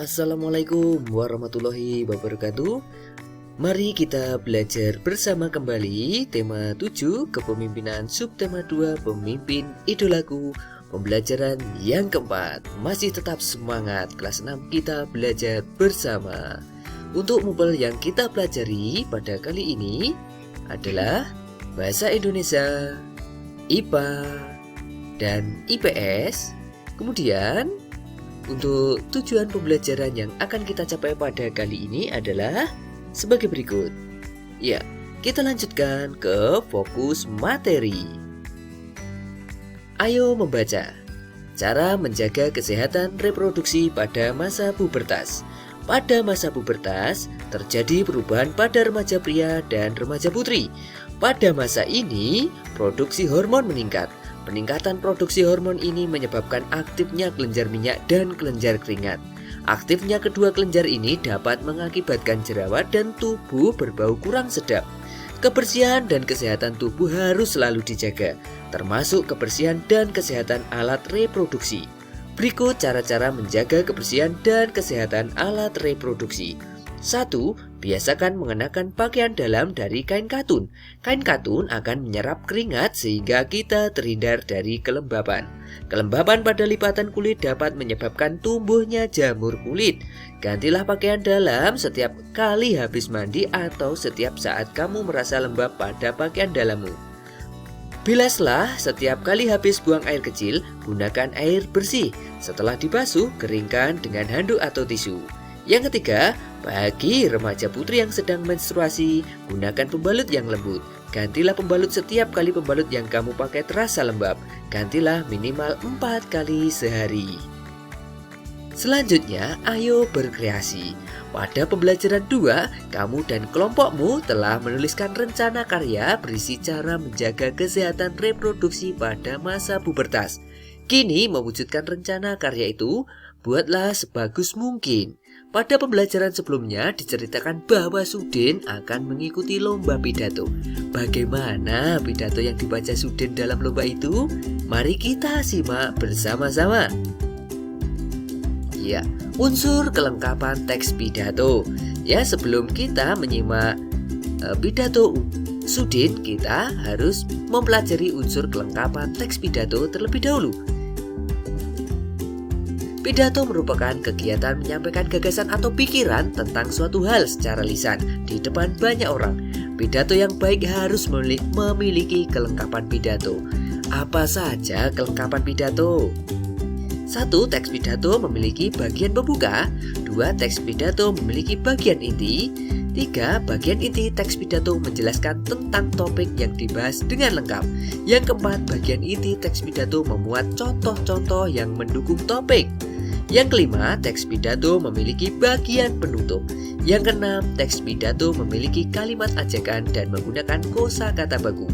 Assalamualaikum warahmatullahi wabarakatuh. Mari kita belajar bersama kembali tema 7 kepemimpinan subtema 2 pemimpin idolaku. Pembelajaran yang keempat. Masih tetap semangat kelas 6 kita belajar bersama. Untuk mubel yang kita pelajari pada kali ini adalah Bahasa Indonesia, IPA, dan IPS. Kemudian untuk tujuan pembelajaran yang akan kita capai pada kali ini adalah sebagai berikut. Ya, kita lanjutkan ke fokus materi. Ayo membaca. Cara menjaga kesehatan reproduksi pada masa pubertas. Pada masa pubertas, terjadi perubahan pada remaja pria dan remaja putri. Pada masa ini, produksi hormon meningkat. Peningkatan produksi hormon ini menyebabkan aktifnya kelenjar minyak dan kelenjar keringat. Aktifnya kedua kelenjar ini dapat mengakibatkan jerawat dan tubuh berbau kurang sedap. Kebersihan dan kesehatan tubuh harus selalu dijaga, termasuk kebersihan dan kesehatan alat reproduksi. Berikut cara-cara menjaga kebersihan dan kesehatan alat reproduksi. 1. Biasakan mengenakan pakaian dalam dari kain katun. Kain katun akan menyerap keringat sehingga kita terhindar dari kelembapan. Kelembapan pada lipatan kulit dapat menyebabkan tumbuhnya jamur kulit. Gantilah pakaian dalam setiap kali habis mandi atau setiap saat kamu merasa lembab pada pakaian dalammu. Bilaslah setiap kali habis buang air kecil, gunakan air bersih. Setelah dibasuh, keringkan dengan handuk atau tisu. Yang ketiga, bagi remaja putri yang sedang menstruasi, gunakan pembalut yang lembut. Gantilah pembalut setiap kali pembalut yang kamu pakai terasa lembab. Gantilah minimal 4 kali sehari. Selanjutnya, ayo berkreasi. Pada pembelajaran 2, kamu dan kelompokmu telah menuliskan rencana karya berisi cara menjaga kesehatan reproduksi pada masa pubertas. Kini mewujudkan rencana karya itu, buatlah sebagus mungkin. Pada pembelajaran sebelumnya diceritakan bahwa Sudin akan mengikuti lomba pidato. Bagaimana pidato yang dibaca Sudin dalam lomba itu? Mari kita simak bersama-sama. Ya, unsur kelengkapan teks pidato. Ya, sebelum kita menyimak pidato Sudin, kita harus mempelajari unsur kelengkapan teks pidato terlebih dahulu. Pidato merupakan kegiatan menyampaikan gagasan atau pikiran tentang suatu hal secara lisan di depan banyak orang. Pidato yang baik harus memiliki kelengkapan pidato. Apa saja kelengkapan pidato? 1. Teks pidato memiliki bagian pembuka. 2. Teks pidato memiliki bagian inti. 3. Bagian inti teks pidato menjelaskan tentang topik yang dibahas dengan lengkap. Yang keempat, bagian inti teks pidato memuat contoh-contoh yang mendukung topik. Yang kelima, teks pidato memiliki bagian penutup. Yang keenam, teks pidato memiliki kalimat ajakan dan menggunakan kosakata baku.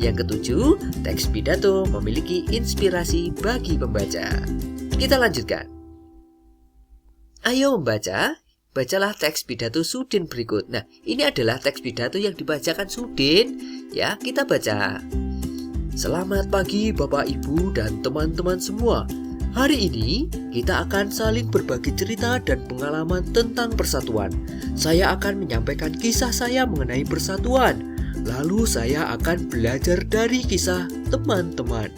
Yang ketujuh, teks pidato memiliki inspirasi bagi pembaca. Kita lanjutkan. Ayo membaca. Bacalah teks pidato Sudin berikut. Nah, ini adalah teks pidato yang dibacakan Sudin. Ya, kita baca. Selamat pagi Bapak, Ibu, dan teman-teman semua. Hari ini kita akan saling berbagi cerita dan pengalaman tentang persatuan. Saya akan menyampaikan kisah saya mengenai persatuan. Lalu saya akan belajar dari kisah teman-teman.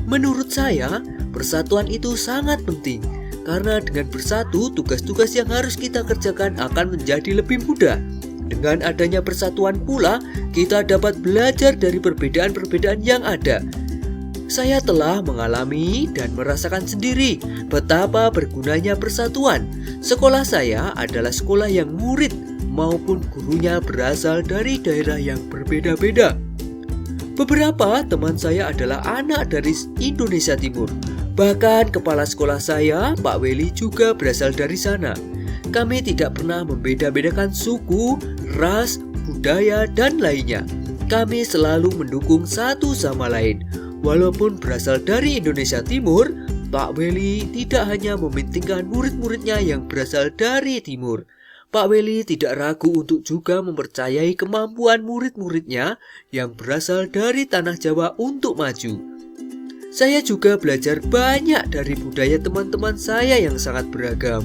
Menurut saya, persatuan itu sangat penting. Karena dengan bersatu, tugas-tugas yang harus kita kerjakan akan menjadi lebih mudah. Dengan adanya persatuan pula, kita dapat belajar dari perbedaan-perbedaan yang ada. Saya telah mengalami dan merasakan sendiri betapa bergunanya persatuan. Sekolah saya adalah sekolah yang murid maupun gurunya berasal dari daerah yang berbeda-beda. Beberapa teman saya adalah anak dari Indonesia Timur. Bahkan kepala sekolah saya, Pak Weli, juga berasal dari sana. Kami tidak pernah membeda-bedakan suku, ras, budaya, dan lainnya. Kami selalu mendukung satu sama lain. Walaupun berasal dari Indonesia Timur, Pak Weli tidak hanya mementingkan murid-muridnya yang berasal dari Timur. Pak Weli tidak ragu untuk juga mempercayai kemampuan murid-muridnya yang berasal dari tanah Jawa untuk maju. Saya juga belajar banyak dari budaya teman-teman saya yang sangat beragam.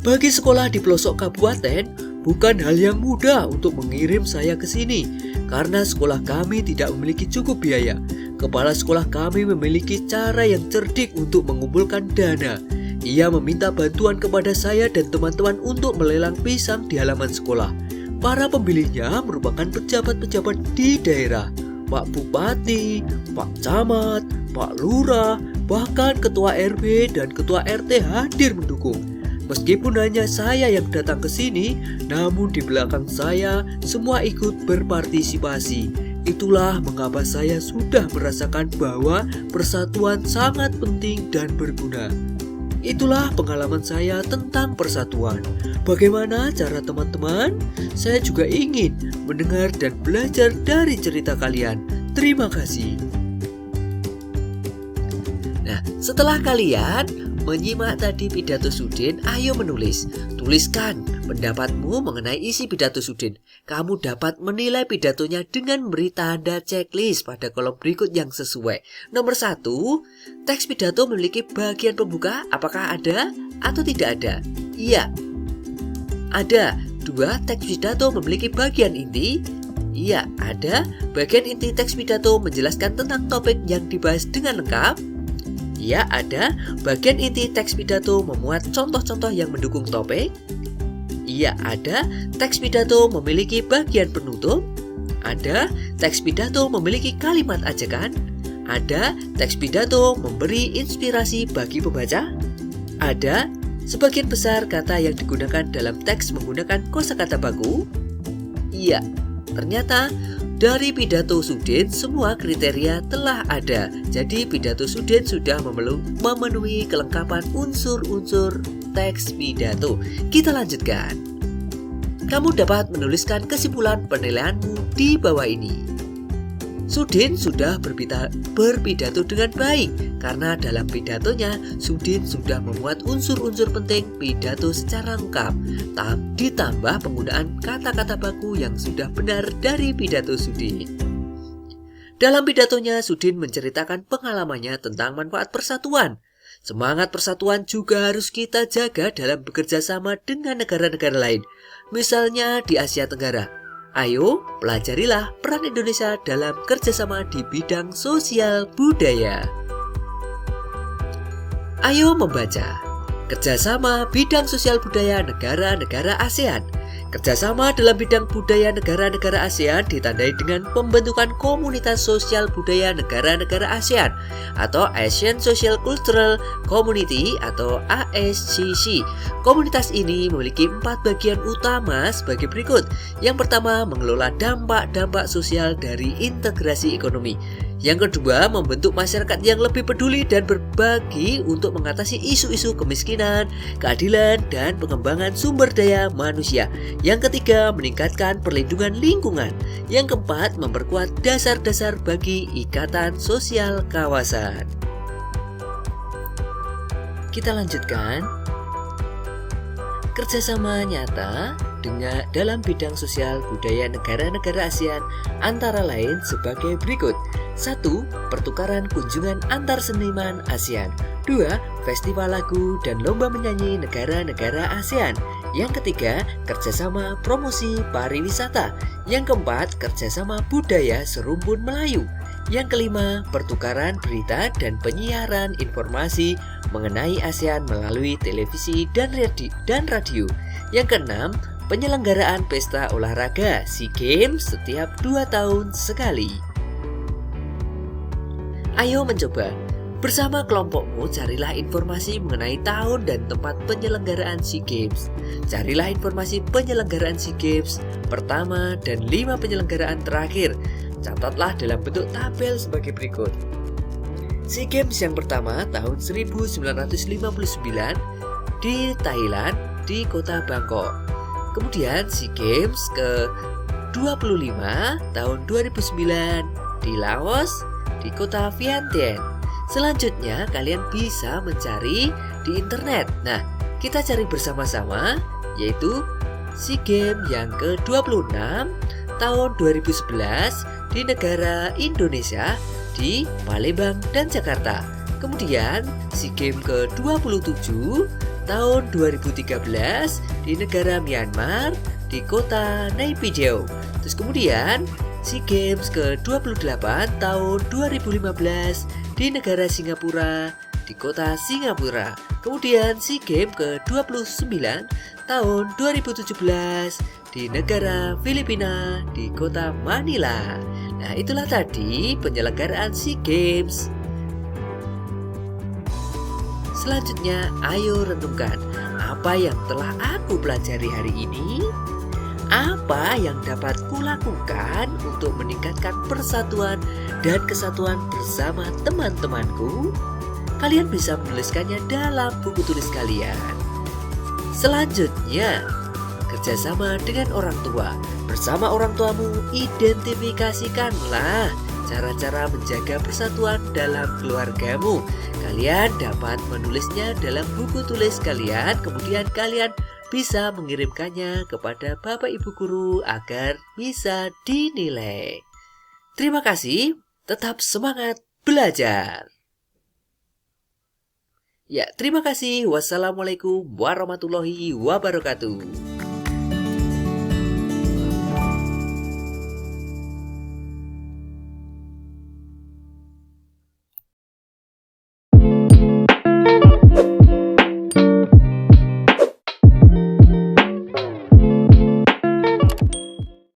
Bagi sekolah di pelosok kabupaten, bukan hal yang mudah untuk mengirim saya ke sini, karena sekolah kami tidak memiliki cukup biaya. Kepala sekolah kami memiliki cara yang cerdik untuk mengumpulkan dana. Ia meminta bantuan kepada saya dan teman-teman untuk melelang pisang di halaman sekolah. Para pembelinya merupakan pejabat-pejabat di daerah, Pak Bupati, Pak Camat, Pak Lurah, bahkan Ketua RW dan Ketua RT hadir mendukung. Meskipun hanya saya yang datang ke sini, namun di belakang saya semua ikut berpartisipasi. Itulah mengapa saya sudah merasakan bahwa persatuan sangat penting dan berguna. Itulah pengalaman saya tentang persatuan. Bagaimana cara teman-teman? Saya juga ingin mendengar dan belajar dari cerita kalian. Terima kasih. Nah, setelah kalian menyimak tadi pidato Sudin, ayo menulis. Tuliskan pendapatmu mengenai isi pidato Sudin. Kamu dapat menilai pidatonya dengan memberi tanda checklist pada kolom berikut yang sesuai. Nomor 1, teks pidato memiliki bagian pembuka. Apakah ada atau tidak ada? Iya, ada. 2, teks pidato memiliki bagian inti. Iya, ada. Bagian inti teks pidato menjelaskan tentang topik yang dibahas dengan lengkap. Ya, ada. Bagian inti teks pidato memuat contoh-contoh yang mendukung topik. Iya, ada. Teks pidato memiliki bagian penutup. Ada. Teks pidato memiliki kalimat ajakan. Ada. Teks pidato memberi inspirasi bagi pembaca. Ada. Sebagian besar kata yang digunakan dalam teks menggunakan kosakata baku. Iya, ternyata dari pidato Sudin semua kriteria telah ada. Jadi pidato Sudin sudah memenuhi kelengkapan unsur-unsur teks pidato. Kita lanjutkan. Kamu dapat menuliskan kesimpulan penilaianmu di bawah ini. Sudin sudah berpidato dengan baik karena dalam pidatonya Sudin sudah memuat unsur-unsur penting pidato secara lengkap. Ditambah penggunaan kata-kata baku yang sudah benar dari pidato Sudin. Dalam pidatonya Sudin menceritakan pengalamannya tentang manfaat persatuan. Semangat persatuan juga harus kita jaga dalam bekerja sama dengan negara-negara lain, misalnya di Asia Tenggara. Ayo, pelajarilah peran Indonesia dalam kerjasama di bidang sosial budaya. Ayo membaca. Kerjasama bidang sosial budaya negara-negara ASEAN. Kerjasama dalam bidang budaya negara-negara ASEAN ditandai dengan pembentukan Komunitas Sosial Budaya Negara-negara ASEAN atau Asian Social Cultural Community atau ASCC. Komunitas ini memiliki 4 bagian utama sebagai berikut. Yang pertama, mengelola dampak-dampak sosial dari integrasi ekonomi. Yang kedua, membentuk masyarakat yang lebih peduli dan berbagi untuk mengatasi isu-isu kemiskinan, keadilan, dan pengembangan sumber daya manusia. Yang ketiga, meningkatkan perlindungan lingkungan. Yang keempat, memperkuat dasar-dasar bagi ikatan sosial kawasan. Kita lanjutkan. Kerjasama nyata dalam bidang sosial budaya negara-negara ASEAN antara lain sebagai berikut. 1. Pertukaran kunjungan antar seniman ASEAN. 2. Festival lagu dan lomba menyanyi negara-negara ASEAN. Yang ketiga, kerjasama promosi pariwisata. Yang keempat, kerjasama budaya serumpun Melayu. Yang kelima, pertukaran berita dan penyiaran informasi mengenai ASEAN melalui televisi dan radio. Yang keenam, penyelenggaraan pesta olahraga SEA Games setiap 2 tahun sekali. Ayo mencoba. Bersama kelompokmu carilah informasi mengenai tahun dan tempat penyelenggaraan SEA Games. Carilah informasi penyelenggaraan SEA Games pertama dan 5 penyelenggaraan terakhir. Catatlah dalam bentuk tabel sebagai berikut. SEA Games yang pertama tahun 1959 di Thailand di kota Bangkok. Kemudian SEA Games ke-25 tahun 2009 di Laos di kota Vientiane. Selanjutnya kalian bisa mencari di internet. Nah, kita cari bersama-sama yaitu SEA Games yang ke-26 tahun 2011 di negara Indonesia di Palembang dan Jakarta. Kemudian SEA Games ke-27 tahun 2013 di negara Myanmar di kota Naypyidaw. Terus kemudian SEA Games ke-28 tahun 2015 di negara Singapura di kota Singapura. Kemudian SEA Games ke-29 tahun 2017 di negara Filipina di kota Manila. Nah, itulah tadi penyelenggaraan SEA Games. Selanjutnya, ayo renungkan apa yang telah aku pelajari hari ini. Apa yang dapat kulakukan untuk meningkatkan persatuan dan kesatuan bersama teman-temanku? Kalian bisa menuliskannya dalam buku tulis kalian. Selanjutnya, kerjasama dengan orang tua. Bersama orang tuamu, identifikasikanlah cara-cara menjaga persatuan dalam keluargamu. Kalian dapat menulisnya dalam buku tulis kalian, kemudian kalian bisa mengirimkannya kepada Bapak Ibu Guru agar bisa dinilai. Terima kasih, tetap semangat belajar. Ya, terima kasih. Wassalamualaikum warahmatullahi wabarakatuh.